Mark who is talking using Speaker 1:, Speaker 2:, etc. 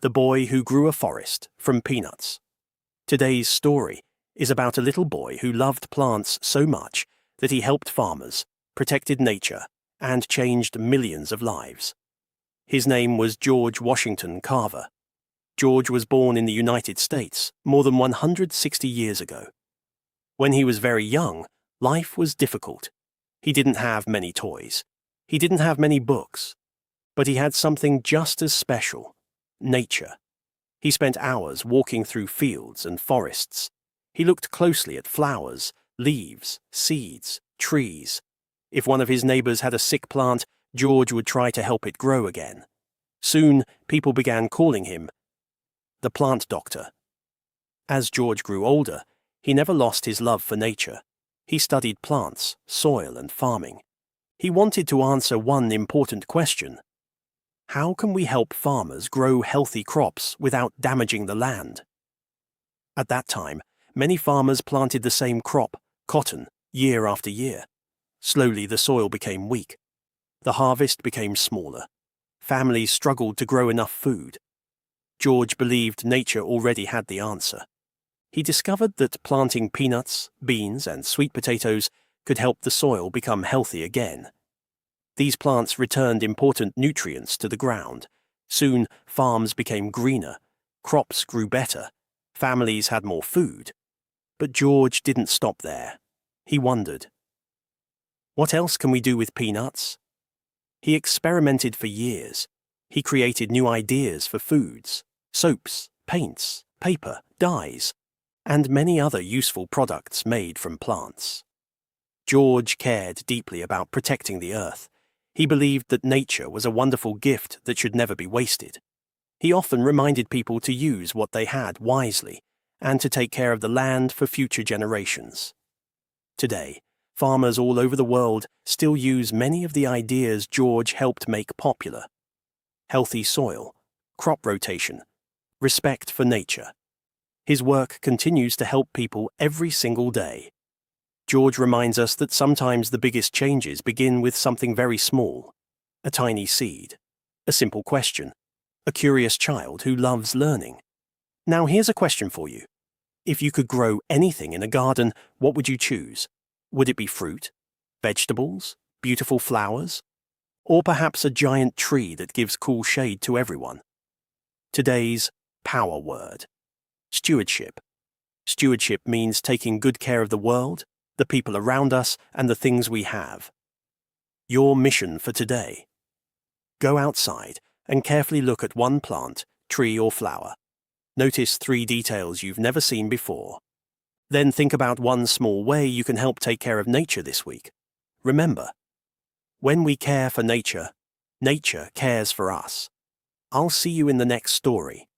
Speaker 1: The Boy Who Grew a Forest from Peanuts. Today's story is about a little boy who loved plants so much that he helped farmers, protected nature, and changed millions of lives. His name was George Washington Carver. George was born in the United States more than 160 years ago. When he was very young, life was difficult. He didn't have many toys. He didn't have many books. But he had something just as special: nature. He spent hours walking through fields and forests. He looked closely at flowers, leaves, seeds, trees. If one of his neighbors had a sick plant, George would try to help it grow again. Soon, people began calling him the plant doctor. As George grew older, he never lost his love for nature. He studied plants, soil, and farming. He wanted to answer one important question: how can we help farmers grow healthy crops without damaging the land? At that time, many farmers planted the same crop, cotton, year after year. Slowly the soil became weak. The harvest became smaller. Families struggled to grow enough food. George believed nature already had the answer. He discovered that planting peanuts, beans, and sweet potatoes could help the soil become healthy again. These plants returned important nutrients to the ground. Soon, farms became greener, crops grew better, families had more food. But George didn't stop there. He wondered, what else can we do with peanuts? He experimented for years. He created new ideas for foods, soaps, paints, paper, dyes, and many other useful products made from plants. George cared deeply about protecting the earth. He believed that nature was a wonderful gift that should never be wasted. He often reminded people to use what they had wisely and to take care of the land for future generations. Today, farmers all over the world still use many of the ideas George helped make popular: healthy soil, crop rotation, respect for nature. His work continues to help people every single day. George reminds us that sometimes the biggest changes begin with something very small: a tiny seed, a simple question, a curious child who loves learning. Now here's a question for you. If you could grow anything in a garden, what would you choose? Would it be fruit, vegetables, beautiful flowers, or perhaps a giant tree that gives cool shade to everyone? Today's power word: stewardship. Stewardship means taking good care of the world, the people around us, and the things we have. Your mission for today: go outside and carefully look at one plant, tree, or flower. Notice 3 details you've never seen before. Then think about one small way you can help take care of nature this week. Remember, when we care for nature, nature cares for us. I'll see you in the next story.